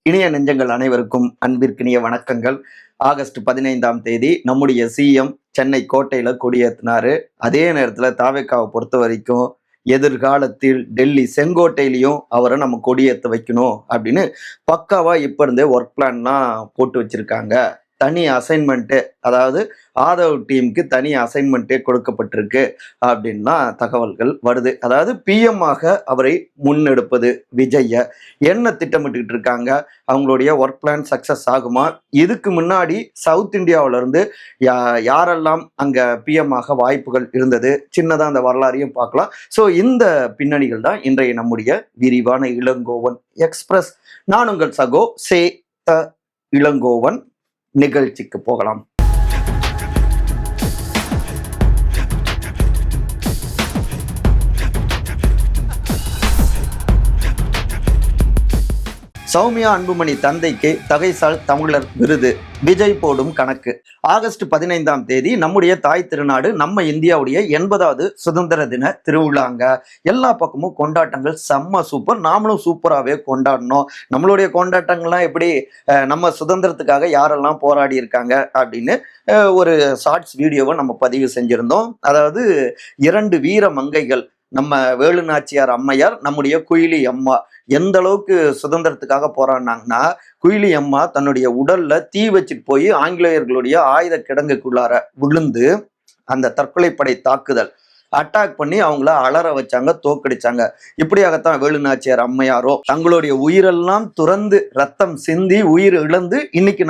இனிய நெஞ்சங்கள் அனைவருக்கும் அன்பிற்கினிய வணக்கங்கள். ஆகஸ்ட் 15ஆம் தேதி நம்முடைய சிஎம் சென்னை கோட்டையில கொடியேற்றினாரு. அதே நேரத்துல தாவேக்காவை பொறுத்த வரைக்கும் எதிர்காலத்தில் டெல்லி செங்கோட்டையிலையும் அவரை நம்ம கொடியேற்ற வைக்கணும் அப்படின்னு பக்காவா இப்ப இருந்தே ஒர்க் பிளான்லாம் போட்டு வச்சிருக்காங்க. தனி அசைன்மெண்ட்டு, அதாவது ஆதவ் டீமுக்கு தனி அசைன்மெண்ட்டே கொடுக்கப்பட்டிருக்கு அப்படின்னா தகவல்கள் வருது. அதாவது பிஎம் ஆக அவரை முன்னெடுப்பது விஜய என்ன திட்டமிட்டுக்கிட்டு இருக்காங்க, அவங்களுடைய ஒர்க் பிளான் சக்சஸ் ஆகுமா, இதுக்கு முன்னாடி சவுத் இந்தியாவில இருந்து யாரெல்லாம் அங்க பிஎம் ஆக வாய்ப்புகள் இருந்தது, சின்னதா அந்த வரலாறையும் பார்க்கலாம். ஸோ இந்த பின்னணிகள் தான் இன்றைய நம்முடைய விரிவான இளங்கோவன் எக்ஸ்பிரஸ். நான் உங்கள் சகோ சே இளங்கோவன். நிகழ்ச்சிக்கு போகலாம். சௌமியா அன்புமணி தந்தைக்கு தகைசால் தமிழர் விருது, விஜய் போடும் கணக்கு. ஆகஸ்ட் 15ஆம் தேதி நம்முடைய தாய் திருநாடு நம்ம இந்தியாவுடைய 80வது சுதந்திர தின திருவிழாங்க. எல்லா பக்கமும் கொண்டாட்டங்கள் செம்ம சூப்பர். நாமளும் சூப்பராகவே கொண்டாடணும். நம்மளுடைய கொண்டாட்டங்கள்லாம் எப்படி, நம்ம சுதந்திரத்துக்காக யாரெல்லாம் போராடி இருக்காங்க அப்படின்னு ஒரு ஷார்ட்ஸ் வீடியோவை நம்ம பதிவு செஞ்சிருந்தோம். அதாவது 2 வீர மங்கைகள், நம்ம வேலு நாச்சியார் அம்மையார், நம்முடைய குயிலி அம்மா எந்த அளவுக்கு சுதந்திரத்துக்காக போராடினாங்கன்னா, குயிலி அம்மா தன்னுடைய உடல்ல தீ வச்சுட்டு போய் ஆங்கிலேயர்களுடைய ஆயுத கிடங்குக்குள்ளார விழுந்து அந்த தற்கொலைப்படை தாக்குதல் அட்டாக் பண்ணி அவங்கள அலற வச்சாங்க, தோக்கடிச்சாங்க. இப்படியாகத்தான் வேலு நாச்சியார் அம்மையாரோ தங்களுடைய உயிரெல்லாம் துறந்து ரத்தம் சிந்தி உயிர் இழந்து இன்னைக்கு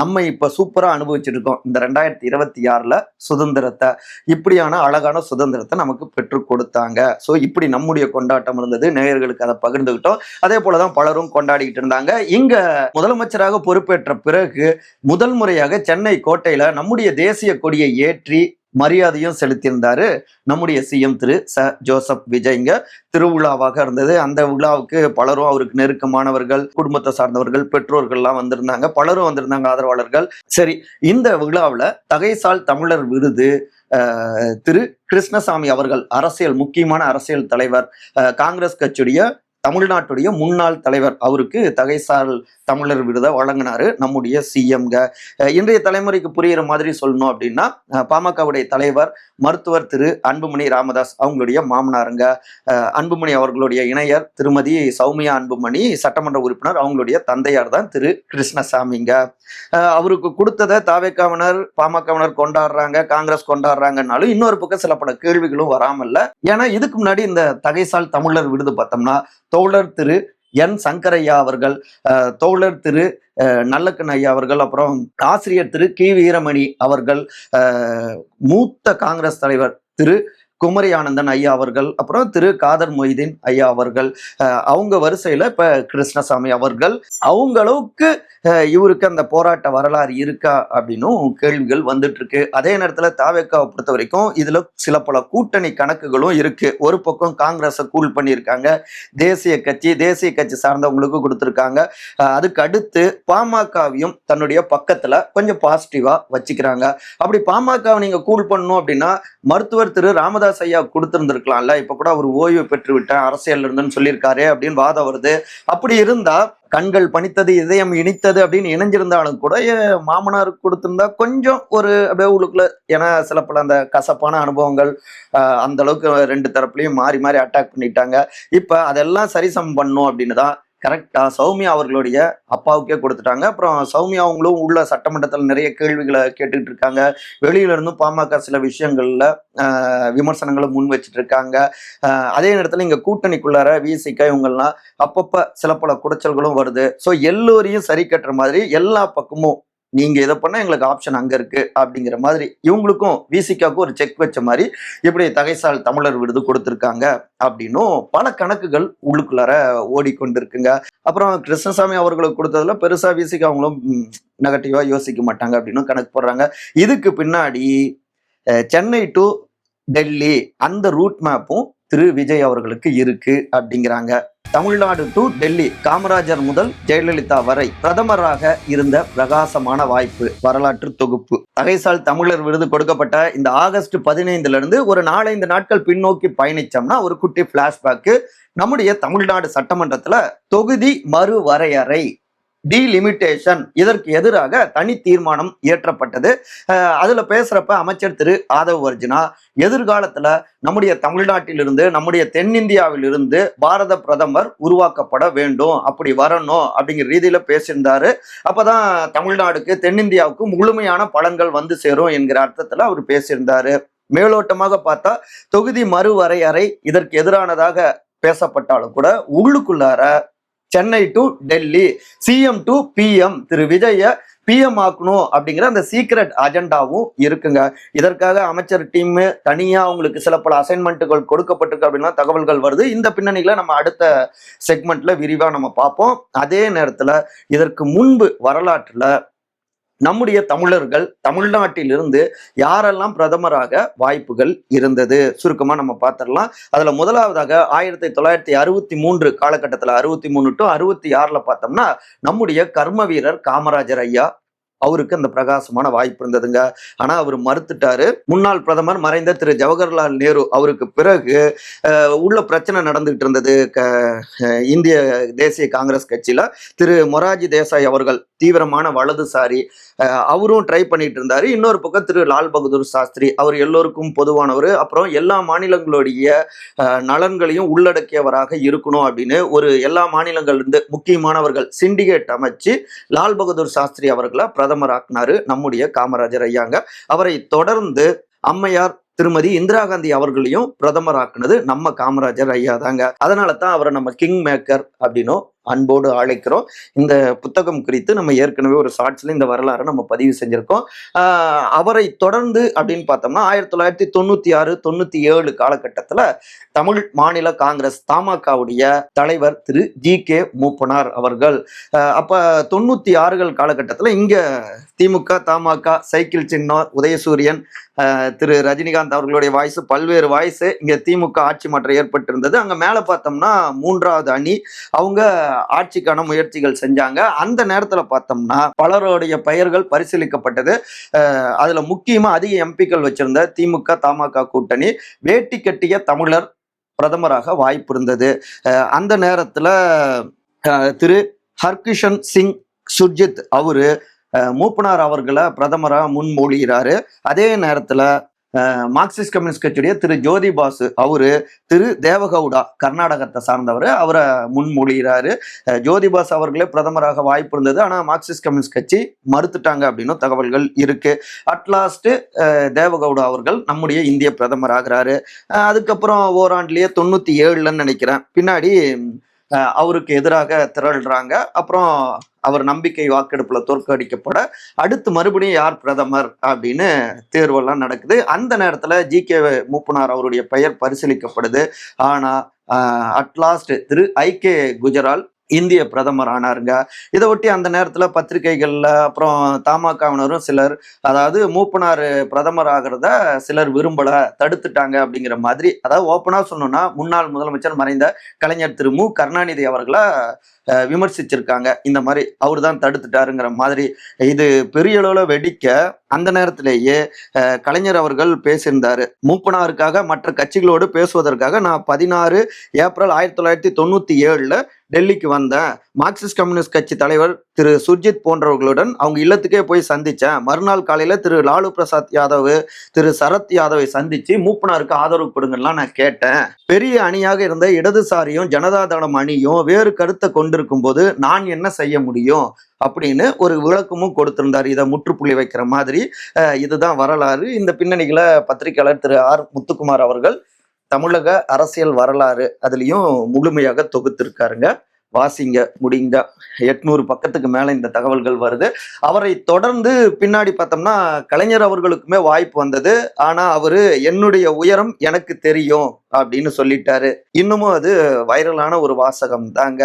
நம்ம இப்ப சூப்பரா அனுபவிச்சுட்டு இருக்கோம். இந்த 2026ல சுதந்திரத்தை, இப்படியான அழகான சுதந்திரத்தை நமக்கு பெற்றுக் கொடுத்தாங்க. ஸோ இப்படி நம்முடைய கொண்டாட்டம் இருந்தது. நேயர்களுக்கு அதை பகிர்ந்துகிட்டோம். அதே போலதான் பலரும் கொண்டாடிக்கிட்டு இருந்தாங்க. இங்க முதலமைச்சராக பொறுப்பேற்ற பிறகு முதல் முறையாக சென்னை கோட்டையில நம்முடைய தேசிய கொடியை ஏற்றி மரியாதையும் செலுத்தியிருந்தாரு நம்முடைய சிஎம் திரு ஜோசப் விஜய்ங்க. திருவிழாவாக இருந்தது. அந்த விழாவுக்கு பலரும் அவருக்கு நெருக்கமானவர்கள், குடும்பத்தை சார்ந்தவர்கள், பெற்றோர்கள்லாம் வந்திருந்தாங்க. பலரும் வந்திருந்தாங்க, ஆதரவாளர்கள். சரி, இந்த விழாவில் தகைசால் தமிழர் விருது திரு கிருஷ்ணசாமி அவர்கள், முக்கியமான அரசியல் தலைவர், காங்கிரஸ் கட்சியுடைய தமிழ்நாட்டுடைய முன்னாள் தலைவர், அவருக்கு தகைசால் தமிழர் விருதை வழங்கினாரு நம்முடைய சிஎம்க. இன்றைய தலைமுறைக்கு புரிகிற மாதிரி சொல்லணும் அப்படின்னா, பாமகவுடைய தலைவர் மருத்துவர் திரு அன்புமணி ராமதாஸ் அவங்களுடைய மாமனாருங்க. அன்புமணி அவர்களுடைய இணையர் திருமதி சௌமியா அன்புமணி சட்டமன்ற உறுப்பினர், அவங்களுடைய தந்தையார் தான் திரு கிருஷ்ணசாமிங்க. அவருக்கு கொடுத்ததை தாவேக்காவினர் பாமகவினர் கொண்டாடுறாங்க, காங்கிரஸ் கொண்டாடுறாங்கன்னாலும் இன்னொரு பக்கம் சில பல கேள்விகளும் வராமல்ல. ஏன்னா இதுக்கு முன்னாடி இந்த தகைசால் தமிழர் விருது பார்த்தோம்னா தோழர் திரு என் சங்கரையா அவர்கள், தோழர் திரு நல்லக்கண் ஐயா அவர்கள், அப்புறம் ஆசிரியர் திரு கி வீரமணி அவர்கள், மூத்த காங்கிரஸ் தலைவர் திரு குமரி ஆனந்தன் ஐயா அவர்கள், அப்புறம் திரு காதர் மொய்தீன் ஐயா அவர்கள், அவங்க வரிசையில இப்ப கிருஷ்ணசாமி அவர்கள். அவங்க அளவுக்கு இவருக்கு அந்த போராட்ட வரலாறு இருக்கா அப்படின்னும் கேள்விகள் வந்துட்டு இருக்கு. அதே நேரத்துல தாவேக்காவை பொறுத்த வரைக்கும் இதுல சில பல கூட்டணி கணக்குகளும் இருக்கு. ஒரு பக்கம் காங்கிரஸை கூல் பண்ணியிருக்காங்க, தேசிய கட்சி சார்ந்தவங்களுக்கு கொடுத்துருக்காங்க. அதுக்கு அடுத்து பாமகவையும் தன்னுடைய பக்கத்துல கொஞ்சம் பாசிட்டிவா வச்சுக்கிறாங்க. அப்படி பாமகவை நீங்க கூல் பண்ணணும் அப்படின்னா மருத்துவர் திரு ராமதாஸ் ஐயா கொடுத்திருந்திருக்கலாம்ல. இப்ப கூட அவர் ஓய்வு பெற்று விட்டேன் அரசியல் இருந்துன்னு சொல்லியிருக்காரு அப்படின்னு வாதம் வருது. அப்படி இருந்தா கண்கள் பணித்தது இதயம் இனித்தது அப்படின்னு இணைஞ்சிருந்தாலும் கூட மாமனாருக்கு கொடுத்திருந்தா கொஞ்சம் ஒரு அப்படியே உள்ளுக்குள்ள, ஏன்னா சில பல அந்த கசப்பான அனுபவங்கள் அந்த அளவுக்கு 2 தரப்புலையும் மாறி மாறி அட்டாக் பண்ணிட்டாங்க. இப்ப அதெல்லாம் சரிசம் பண்ணும் அப்படின்னு தான் கரெக்டா சௌமியா அவர்களுடைய அப்பாவுக்கே கொடுத்துட்டாங்க. அப்புறம் சௌமியா அவங்களும் உள்ள சட்டமன்றத்தில் நிறைய கேள்விகளை கேட்டுக்கிட்டு இருக்காங்க. வெளியில இருந்தும் பாமக சில விஷயங்கள்ல விமர்சனங்களை முன் வச்சுட்டு இருக்காங்க. அதே நேரத்துல இங்க கூட்டணிக்குள்ளார விசிக இவங்கெல்லாம் அப்பப்ப சில பல குடைச்சல்களும் வருது. ஸோ எல்லோரையும் சரி கட்டுற மாதிரி எல்லா பக்கமும் நீங்க இதை பண்ணா எங்களுக்கு ஆப்ஷன் அங்க இருக்கு அப்படிங்கிற மாதிரி இவங்களுக்கும் விசிகாவுக்கும் ஒரு செக் வச்ச மாதிரி இப்படி தகைசால் தமிழர் விருது கொடுத்துருக்காங்க அப்படின்னும் பல கணக்குகள் உள்ளுக்குள்ளார ஓடிக்கொண்டிருக்குங்க. அப்புறம் கிருஷ்ணசாமி அவர்களுக்கு கொடுத்ததுல பெருசா விசிகா அவங்களும் நெகட்டிவா யோசிக்க மாட்டாங்க அப்படின்னு கணக்கு போடுறாங்க. இதுக்கு பின்னாடி சென்னை டு டெல்லி அந்த ரூட் மேப்பும் திரு விஜய் அவர்களுக்கு இருக்கு அப்படிங்கிறாங்க. தமிழ்நாடு டு டெல்லி, காமராஜர் முதல் ஜெயலலிதா வரை பிரதமராக இருந்த பிரகாசமான வாய்ப்பு வரலாற்று தொகுப்பு. தகைசால் தமிழர் விருது கொடுக்கப்பட்ட இந்த ஆகஸ்ட் 15 இருந்து ஒரு 4-5 நாட்கள் பின்னோக்கி பயணிச்சோம்னா ஒரு குட்டி பிளாஷ்பேக். நம்முடைய தமிழ்நாடு சட்டமன்றத்துல தொகுதி மறுவரையறை, டீலிமிட்டேஷன், இதற்கு எதிராக தனி தீர்மானம் இயற்றப்பட்டது. அதுல பேசுறப்ப அமைச்சர் திரு ஆதவ் அர்ஜுனா எதிர்காலத்துல நம்முடைய தமிழ்நாட்டிலிருந்து, நம்முடைய தென்னிந்தியாவிலிருந்து பாரத பிரதமர் உருவாக்கப்பட வேண்டும், அப்படி வரணும் அப்படிங்கிற ரீதியில பேசியிருந்தாரு. அப்பதான் தமிழ்நாடுக்கு, தென்னிந்தியாவுக்கு முழுமையான பலன்கள் வந்து சேரும் என்கிற அர்த்தத்துல அவர் பேசியிருந்தாரு. மேலோட்டமாக பார்த்தா தொகுதி மறுவரையறை இதற்கு எதிரானதாக பேசப்பட்டாலும் கூட உள்ளுக்குள்ளார Chennai to Delhi, CM to PM, Thiru Vijay PM ஆக்கணும் அப்படிங்கிற அந்த சீக்ரெட் அஜெண்டாவும் இருக்குங்க. இதற்காக அமைச்சர் டீம் தனியா அவங்களுக்கு சில பல அசைன்மெண்ட்டுகள் கொடுக்கப்பட்டிருக்கு அப்படின்னா தகவல்கள் வருது. இந்த பின்னணிகளை நம்ம அடுத்த செக்மெண்ட்ல விரிவா நம்ம பார்ப்போம். அதே நேரத்துல இதற்கு முன்பு வரலாற்றுல நம்முடைய தமிழர்கள் தமிழ்நாட்டிலிருந்து யாரெல்லாம் பிரதமராக வாய்ப்புகள் இருந்தது சுருக்கமா நம்ம பார்த்துடலாம். அதுல முதலாவதாக 1963 காலகட்டத்தில் 63 to 66 பார்த்தோம்னா நம்முடைய கர்ம வீரர் காமராஜர் ஐயா, அவருக்கு அந்த பிரகாசமான வாய்ப்பு இருந்ததுங்க. ஆனா அவர் மறுத்துட்டாரு. முன்னாள் பிரதமர் மறைந்த திரு ஜவஹர்லால் நேரு அவருக்கு பிறகு உள்ள பிரச்சனை நடந்துகிட்டு இருந்தது இந்திய தேசிய காங்கிரஸ் கட்சியில. திரு மொராஜி தேசாய் அவர்கள் தீவிரமான வலதுசாரி, அவரும் ட்ரை பண்ணிட்டு இருந்தாரு. இன்னொரு பக்கம் திரு லால் பகதூர் சாஸ்திரி, அவர் எல்லோருக்கும் பொதுவானவர், அப்புறம் எல்லா மாநிலங்களுடைய நலன்களையும் உள்ளடக்கியவராக இருக்கணும் அப்படின்னு ஒரு எல்லா மாநிலங்கள் இருந்து முக்கியமானவர்கள் சிண்டிகேட் அமைச்சு லால் பகதூர் சாஸ்திரி அவர்களை பிரதமர் ஆக்கினாரு நம்முடைய காமராஜர் ஐயாங்க. அவரை தொடர்ந்து அம்மையார் திருமதி இந்திரா காந்தி அவர்களையும் பிரதமர் ஆக்குனது நம்ம காமராஜர் ஐயா தாங்க. அதனால தான் அவரை நம்ம கிங் மேக்கர் அப்படின்னும் அன்போடு அழைக்கிறோம். இந்த புத்தகம் குறித்து நம்ம ஏற்கனவே ஒரு ஷார்ட்ஸ்ல இந்த வரலாறு நம்ம பதிவு செஞ்சிருக்கோம். அவரை தொடர்ந்து அப்படின்னு பார்த்தோம்னா 1996-97 காலகட்டத்துல தமிழ் மாநில காங்கிரஸ் தமாகவுடைய தலைவர் திரு ஜி.கே. மூப்பனார் அவர்கள். அப்ப 96 காலகட்டத்துல இங்க திமுக தமாக சைக்கிள் சின்னம், உதயசூரியன், திரு ரஜினிகாந்த் அவர்களுடைய வாய்ஸ், பல்வேறு வாய்ஸ் இங்க திமுக ஆட்சி மாற்றம் ஏற்பட்டிருந்தது. அங்க மேல பார்த்தோம்னா 3வது அணி அவங்க ஆட்சிக்கான முயற்சிகள் செஞ்சாங்க. அந்த நேரத்துல பார்த்தோம்னா பலருடைய பெயர்கள் பரிசீலிக்கப்பட்டது. அதுல முக்கியமா அதிக எம்பிக்கள் வச்சிருந்த திமுக தமாக கூட்டணி வேட்டி கட்டிய தமிழர் பிரதமராக வாய்ப்பு இருந்தது. அந்த நேரத்துல திரு ஹர்கிஷன் சிங் சுர்ஜித் அவரு மூப்பனார் அவர்களை பிரதமராக முன்மொழிகிறாரு. அதே நேரத்துல மார்க்சிஸ்ட் கம்யூனிஸ்ட் கட்சியுடைய திரு ஜோதி பாசு அவரு திரு தேவகவுடா கர்நாடகத்தை சார்ந்தவர், அவரை முன்மொழிகிறாரு. ஜோதி பாசு அவர்களே பிரதமராக வாய்ப்பு இருந்தது. ஆனா மார்க்சிஸ்ட் கம்யூனிஸ்ட் கட்சி மறுத்துட்டாங்க அப்படின்னு தகவல்கள் இருக்கு. அட்லாஸ்ட் தேவகவுடா அவர்கள் நம்முடைய இந்திய பிரதமர் ஆகிறாரு. அதுக்கப்புறம் ஓராண்டுலயே 97 நினைக்கிறேன் பின்னாடி அவருக்கு எதிராக திரள்றாங்க. அப்புறம் அவர் நம்பிக்கை வாக்கெடுப்புல தோற்கடிக்கப்பட அடுத்து மறுபடியும் யார் பிரதமர் அப்படின்னு தேர்வெல்லாம் நடக்குது. அந்த நேரத்துல ஜி.கே. மூப்பனார் அவருடைய பெயர் பரிசீலிக்கப்படுது. ஆனா அட்லாஸ்ட் திரு ஐ.கே. குஜரால் இந்திய பிரதமர் ஆனாருங்க. இதை ஒட்டி அந்த நேரத்துல பத்திரிகைகள்ல அப்புறம் தமாகவினரும் சிலர், அதாவது மூப்பனார் பிரதமர் ஆகிறத சிலர் விரும்பல, தடுத்துட்டாங்க அப்படிங்கிற மாதிரி, அதாவது ஓப்பனா சொல்லணும்னா முன்னாள் முதலமைச்சர் மறைந்த கலைஞர் திரு மு கருணாநிதி அவர்களை விமர்சிச்சிருக்காங்க. இந்த மாதிரி அவர் தான் தடுத்துட்டாருங்கிற மாதிரி. இது பெரிய அளவுல வெடிக்க அந்த நேரத்திலேயே கலைஞர் அவர்கள் பேசியிருந்தாரு. மூப்பனாருக்காக மற்ற கட்சிகளோடு பேசுவதற்காக நான் 16 ஏப்ரல் 1997 டெல்லிக்கு வந்தேன். மார்க்சிஸ்ட் கம்யூனிஸ்ட் கட்சி தலைவர் திரு சுர்ஜித் போன்றவர்களுடன் அவங்க இல்லத்துக்கே போய் சந்திச்சேன். மறுநாள் காலையில திரு லாலு பிரசாத் யாதவ், திரு சரத் யாதவை சந்திச்சு மூப்பனாருக்கு ஆதரவு கொடுங்கலாம் நான் கேட்டேன். பெரிய அணியாக இருந்த இடதுசாரியும் ஜனதாதளம் அணியும் வேறு கருத்தை கொண்டிருக்கும் போது நான் என்ன செய்ய முடியும் அப்படின்னு ஒரு விளக்கமும் கொடுத்திருந்தார். இதை முற்றுப்புள்ளி வைக்கிற மாதிரி. இதுதான் வரலாறு. இந்த பின்னணிகளை பத்திரிகையாளர் திரு ஆர் முத்துக்குமார் அவர்கள் தமிழக அரசியல் வரலாறு அதுலயும் முழுமையாக தொகுத்திருக்காருங்க. வாசிங்க முடிஞ்சா. 800 பக்கத்துக்கு மேல இந்த தகவல்கள் வருது. அவரை தொடர்ந்து பின்னாடி பார்த்தோம்னா கலைஞர் அவர்களுக்குமே வாய்ப்பு வந்தது. ஆனா அவரு என்னுடைய உயரம் எனக்கு தெரியும் அப்படின்னு சொல்லிட்டாரு. இன்னமும் அது வைரலான ஒரு வாசகம் தாங்க.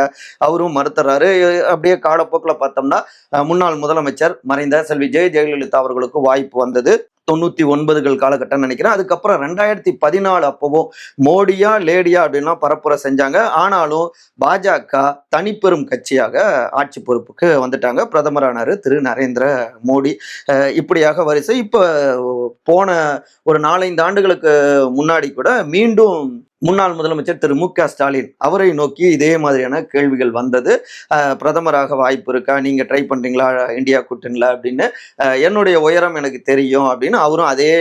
அவரும் மறுத்துறாரு. அப்படியே காலப்போக்கில் பார்த்தோம்னா முன்னாள் முதலமைச்சர் மறைந்த செல்வி ஜெயலலிதா அவர்களுக்கு வாய்ப்பு வந்தது. 99 காலகட்டம் நினைக்கிறேன். அதுக்கப்புறம் 2014 அப்பவோ மோடியா லேடியா அப்படின்லாம் பரப்புரை செஞ்சாங்க. ஆனாலும் பாஜக தனிப்பெரும் கட்சியாக ஆட்சி பொறுப்புக்கு வந்துட்டாங்க. பிரதமரானாரு திரு நரேந்திர மோடி. இப்படியாக வரிசை. இப்ப போன ஒரு 4-5 ஆண்டுகளுக்கு முன்னாடி கூட மீண்டும் முன்னாள் முதலமைச்சர் திரு மு.க.ஸ்டாலின் அவரை நோக்கி இதே மாதிரியான கேள்விகள் வந்தது. பிரதமராக வாய்ப்பு இருக்கா, நீங்க ட்ரை பண்றீங்களா இந்தியா கூட்டணில அப்படின்னு. என்னுடைய உயரம் எனக்கு தெரியும் அப்படின்னு அவரும் அதே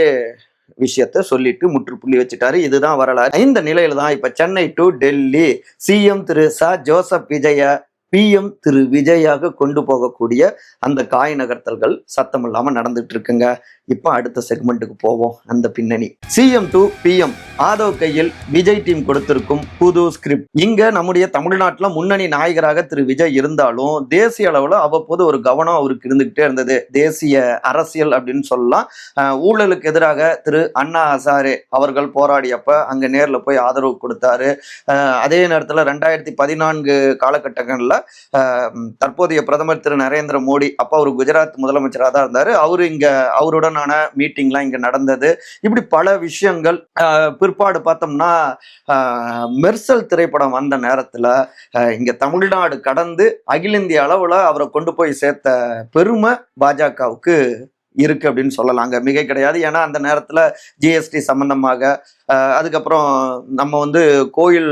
விஷயத்த சொல்லிட்டு முற்றுப்புள்ளி வச்சுட்டாரு. இதுதான் வரலாறு. இந்த நிலையில தான் இப்ப Chennai to Delhi CM Thiru Joseph Vijay PM Thiru விஜயாக கொண்டு போகக்கூடிய அந்த காய் நகர்த்தல்கள் சத்தம் இல்லாம நடந்துட்டு இருக்குங்க. இப்ப அடுத்த செக்மெண்ட்டுக்கு போவோம். அந்த பின்னணி சிஎம் டு பிஎம் ஆதவ் கையில் விஜய் டீம் கொடுத்திருக்கும் புது ஸ்கிரிப்ட். இங்க நம்முடைய தமிழ்நாட்டுல முன்னணி நாயகராக திரு விஜய் இருந்தாலும் தேசிய அளவுல அவ்வப்போது ஒரு கவனம் அவருக்கு இருந்துகிட்டே இருந்தது. தேசிய அரசியல் அப்படின்னு சொல்லலாம். ஊழலுக்கு எதிராக திரு அண்ணா ஹசாரே அவர்கள் போராடியப்ப அங்க நேர்ல போய் ஆதரவு கொடுத்தாரு. அதே நேரத்துல 2014 காலகட்டங்கள்ல தற்போதைய பிரதமர் திரு நரேந்திர மோடி அப்ப அவர் குஜராத் முதலமைச்சராக தான் இருந்தாரு. அவருடனான மீட்டிங்லாம் இங்க நடந்தது. இப்படி பல விஷயங்கள். பிற்பாடு பார்த்தோம்னா மெர்சல் திரைப்படம் வந்த நேரத்துல இங்க தமிழ்நாடு கடந்து அகில இந்திய அளவுல அவரை கொண்டு போய் சேர்த்த பெருமை பாஜகவுக்கு இருக்கு அப்படின்னு சொல்லலாங்க. மிகை கிடையாது. ஏன்னா அந்த நேரத்துல ஜிஎஸ்டி சம்பந்தமாக அதுக்கப்புறம் நம்ம கோயில்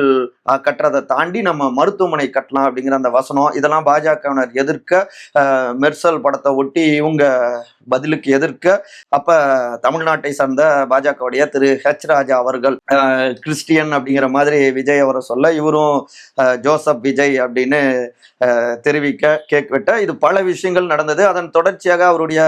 கட்டுறதை தாண்டி நம்ம மருத்துவமனை கட்டலாம் அப்படிங்கிற அந்த வசனம் இதெல்லாம் பாஜகவினர் எதிர்க்க மெர்சல் படத்தை ஒட்டி இவங்க பதிலுக்கு எதிர்க்க அப்ப தமிழ்நாட்டை சார்ந்த பாஜகவுடைய திரு ராஜா அவர்கள் கிறிஸ்டியன் அப்படிங்கிற மாதிரி விஜய் அவரை சொல்ல இவரும் ஜோசப் விஜய் அப்படின்னு தெரிவிக்க கேக் வெட்ட இது பல விஷயங்கள் நடந்தது. அதன் தொடர்ச்சியாக அவருடைய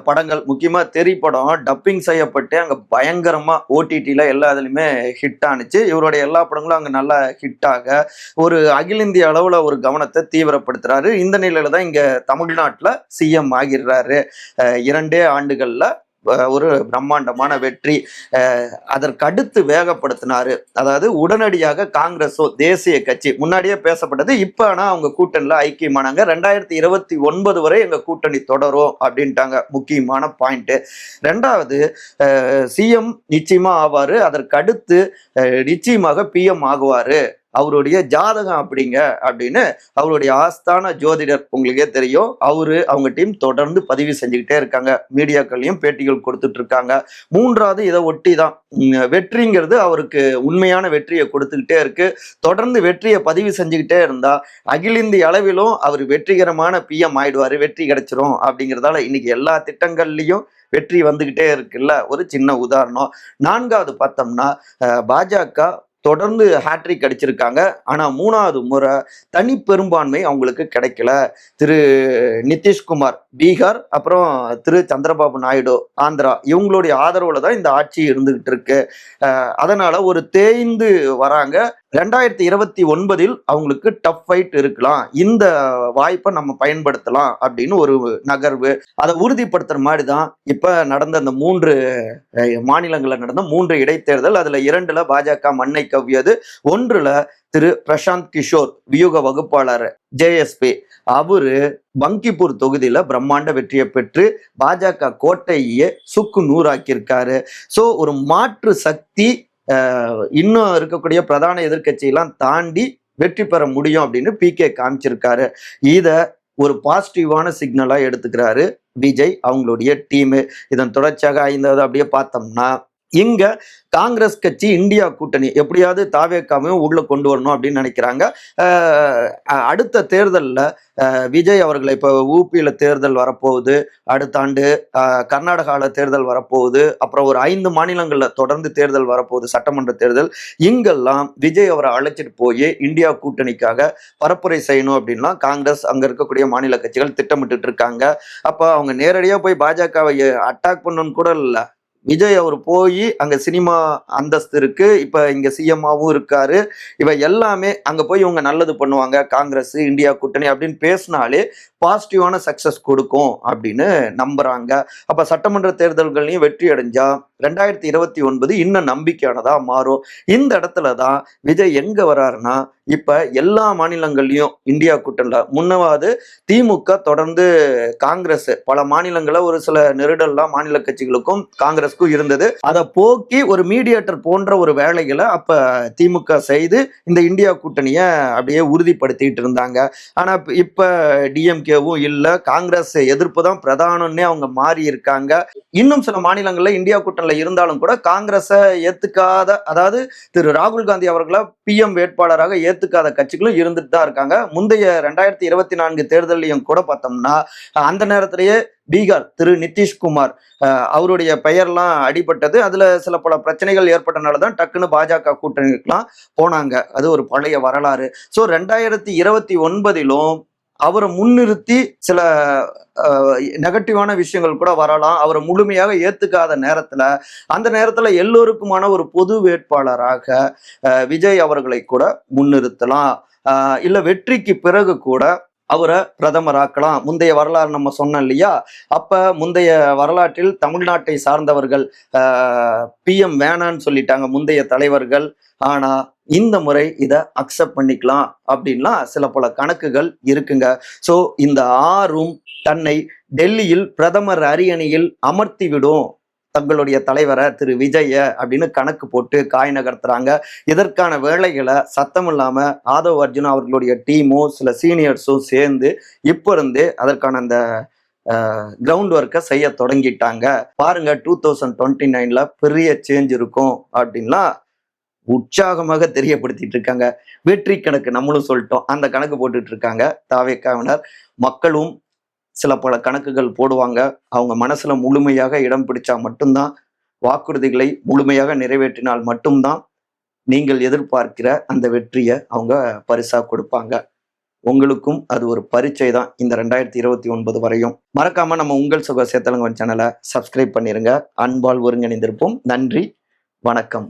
படங்கள் முக்கியமா தெரி படம் டப்பிங் செய்யப்பட்டு அங்க பயங்கரமா ஓடிடில எல்லா இதுலயுமே ஹிட் ஆனிச்சு. இவருடைய எல்லா படங்களும் அங்க நல்லா ஹிட் ஆக ஒரு அகில இந்திய அளவுல ஒரு கவனத்தை தீவிரப்படுத்துறாரு. இந்த நிலையில தான் இங்க தமிழ்நாட்டுல சிஎம் ஆகிறாரு. 2 ஆண்டுகள்ல ஒரு பிரம்மாண்டமான வெற்றி. அதற்கடுத்து வேகப்படுத்தினாரு. அதாவது உடனடியாக காங்கிரஸோ தேசிய கட்சி முன்னாடியே பேசப்பட்டது. இப்ப ஆனா அவங்க கூட்டணியில ஐக்கியமானாங்க. 2029 வரை எங்க கூட்டணி தொடரும் அப்படின்ட்டாங்க. முக்கியமான பாயிண்ட். 2வது சிஎம் நிச்சயமா ஆவாரு. அதற்கடுத்து நிச்சயமாக பிஎம் ஆகுவாரு. அவருடைய ஜாதகம் அப்படிங்க அப்படின்னு அவருடைய ஆஸ்தான ஜோதிடர் உங்களுக்கே தெரியும். அவங்க டீம் தொடர்ந்து பதிவு செஞ்சுக்கிட்டே இருக்காங்க. மீடியாக்கள்லையும் பேட்டிகள் கொடுத்துட்டு இருக்காங்க. 3வது இதை ஒட்டி தான் வெற்றிங்கிறது அவருக்கு உண்மையான வெற்றியை கொடுத்துக்கிட்டே இருக்கு. தொடர்ந்து வெற்றியை பதிவு செஞ்சுக்கிட்டே இருந்தா அகில இந்திய அளவிலும் அவர் வெற்றிகரமான பிஎம் ஆயிடுவாரு. வெற்றி கிடைச்சிரும் அப்படிங்கிறதால இன்னைக்கு எல்லா திட்டங்கள்லையும் வெற்றி வந்துகிட்டே இருக்குல்ல. ஒரு சின்ன உதாரணம். 4வது பார்த்தோம்னா பாஜக தொடர்ந்து ஹேட்ரிக் அடிச்சிருக்காங்க. ஆனா 3வது முறை தனி பெரும்பான்மை அவங்களுக்கு கிடைக்கல. திரு நிதிஷ்குமார் பீகார், அப்புறம் திரு சந்திரபாபு நாயுடு ஆந்திரா, இவங்களுடைய ஆதரவுல தான் இந்த ஆட்சி இருந்துகிட்டு இருக்கு. அதனால ஒரு தேய்ந்து வராங்க. 2029 அவங்களுக்கு டஃப் ஃபைட் இருக்கலாம். இந்த வாய்ப்பை நம்ம பயன்படுத்தலாம் அப்படின்னு ஒரு நகர்வு. அதை உறுதிப்படுத்துற மாதிரி தான் இப்ப நடந்த அந்த 3 மாநிலங்களில் நடந்த 3 இடைத்தேர்தல். அதுல 2ல பாஜக மண்ணை கவ்வியது. 1ல திரு பிரசாந்த் கிஷோர் வியூக வகுப்பாளர் ஜேஎஸ்பி அவரு பங்கிப்பூர் தொகுதியில பிரம்மாண்ட வெற்றியை பெற்று பாஜக கோட்டையே சுக்கு நூறாக்கியிருக்காரு. சோ ஒரு மாற்று சக்தி இன்னும் இருக்கக்கூடிய பிரதான எதிர்கட்சியெல்லாம் தாண்டி வெற்றி பெற முடியும் அப்படின்னு பிகே காமிச்சிருக்காரு. இத ஒரு பாசிட்டிவான சிக்னலா எடுத்துக்கிறாரு விஜய் அவங்களுடைய டீமு. இதன் தொடர்ச்சியாக 5வது அப்படியே பார்த்தோம்னா இங்க காங்கிரஸ் கட்சி இந்தியா கூட்டணி எப்படியாவது தாவேக்காவையும் உள்ள கொண்டு வரணும் அப்படின்னு நினைக்கிறாங்க. அடுத்த தேர்தலில் விஜய் அவர்களை இப்போ ஊபியில தேர்தல் வரப்போகுது, அடுத்த ஆண்டு கர்நாடகாவில் தேர்தல் வரப்போகுது, அப்புறம் ஒரு 5 மாநிலங்களில் தொடர்ந்து தேர்தல் வரப்போகுது, சட்டமன்ற தேர்தல். இங்கெல்லாம் விஜய் அவரை அழைச்சிட்டு போய் இந்தியா கூட்டணிக்காக பரப்புரை செய்யணும் அப்படின்லாம் காங்கிரஸ் அங்க இருக்கக்கூடிய மாநில கட்சிகள் திட்டமிட்டு இருக்காங்க. அப்போ அவங்க நேரடியாக போய் பாஜகவை அட்டாக் பண்ணணும்னு கூட இல்லை, விஜய் அவர் போய் அங்க சினிமா அந்தஸ்து இருக்கு, இப்ப இங்க சிஎம்மாவும் இருக்காரு, இவ எல்லாமே அங்க போய் இவங்க நல்லது பண்ணுவாங்க, காங்கிரஸ் இந்தியா கூட்டணி அப்படின்னு பேசினாலே பாசிட்டிவான சக்சஸ் கொடுக்கும் அப்படின்னு நம்புறாங்க. அப்ப சட்டமன்ற தேர்தல்களையும் வெற்றி அடைஞ்சா 2029 இன்னும் நம்பிக்கையானதா மாறும். இந்த இடத்துலதான் விஜய் எங்க வராருன்னா, இப்ப எல்லா மாநிலங்கள்லயும் இந்தியா கூட்டணியில முன்னவாது திமுக தொடர்ந்து காங்கிரஸ் பல மாநிலங்கள ஒரு சில நெருடல்லாம் மாநில கட்சிகளுக்கும் காங்கிரஸுக்கும் இருந்தது. அதை போக்கி ஒரு மீடியேட்டர் போன்ற ஒரு வேலைகளை அப்ப திமுக செய்து இந்த இந்தியா கூட்டணிய அப்படியே உறுதிப்படுத்திட்டு இருந்தாங்க. ஆனா இப்ப டிஎம்கேவும் இல்ல, காங்கிரஸ் எதிர்ப்பு தான் பிரதானம்னே அவங்க மாறி இருக்காங்க. இன்னும் சில மாநிலங்கள்ல இந்தியா கூட்டணியில இருந்தாலும் கூட காங்கிரஸை ஏத்துக்காத, அதாவது திரு ராகுல் காந்தி அவர்களை பிஎம் வேட்பாளராக ஏத்துக்காத கட்சிகளும் இருந்துட்டு தான் இருக்காங்க. முந்தைய 2024 தேர்தலையும் கூட பார்த்தோம்னா அந்த நேரத்திலேயே பீகார் திரு நிதிஷ்குமார் அவருடைய பெயர்லாம் அடிபட்டது. அதுல சில பல பிரச்சனைகள் ஏற்பட்டனாலதான் டக்குன்னு பாஜக கூட்டணிக்கெல்லாம் போனாங்க. அது ஒரு பழைய வரலாறு. ஸோ 2029 அவரை முன்னிறுத்தி சில நெகட்டிவான விஷயங்கள் கூட வரலாம். அவரை முழுமையாக ஏத்துக்காத நேரத்துல, அந்த நேரத்துல எல்லோருக்குமான ஒரு பொது வேட்பாளராக விஜய் அவர்களை கூட முன்னிறுத்தலாம். இல்ல வெற்றிக்கு பிறகு கூட அவரை பிரதமராக்கலாம். முந்தைய வரலாறு நம்ம சொன்னோம் இல்லையா, அப்ப முந்தைய வரலாற்றில் தமிழ்நாட்டை சார்ந்தவர்கள் பிஎம் வேணான்னு சொல்லிட்டாங்க முந்தைய தலைவர்கள். ஆனா இந்த முறை இதை அக்செப்ட் பண்ணிக்கலாம் அப்படின்லாம் சில பல கணக்குகள் இருக்குங்க. ஸோ இந்த ஆறும் தன்னை டெல்லியில் பிரதமர் அரியணையில் அமர்த்தி விடும் தங்களுடைய தலைவரை திரு விஜய அப்படின்னு கணக்கு போட்டு காய் நகர்த்துறாங்க. இதற்கான வேலைகளை சத்தம் இல்லாம ஆதவ் அர்ஜுன் அவர்களுடைய டீமும் சில சீனியர்ஸும் சேர்ந்து இப்ப இருந்தே அதற்கான அந்த கிரவுண்ட் ஒர்க்கை செய்ய தொடங்கிட்டாங்க. பாருங்க 2029 பெரிய சேஞ்ச் இருக்கும் அப்படின்லாம் உற்சாகமாக தெரியப்படுத்திட்டு இருக்காங்க. வெற்றி கணக்கு நம்மளும் சொல்லிட்டோம், அந்த கணக்கு போட்டுட்டு இருக்காங்க தாவேக்காவினர். மக்களும் சில பல கணக்குகள் போடுவாங்க. அவங்க மனசுல முழுமையாக இடம் பிடிச்சா மட்டும்தான், வாக்குறுதிகளை முழுமையாக நிறைவேற்றினால் மட்டும்தான் நீங்கள் எதிர்பார்க்கிற அந்த வெற்றியை அவங்க பரிசா கொடுப்பாங்க. உங்களுக்கும் அது ஒரு பரீட்சை தான் இந்த 2029 வரையும். மறக்காம நம்ம உங்கள் சுக சேத்தலங்கன் சேனலை சப்ஸ்கிரைப் பண்ணிருங்க. அன்பால் ஒருங்கிணைந்திருப்போம். நன்றி, வணக்கம்.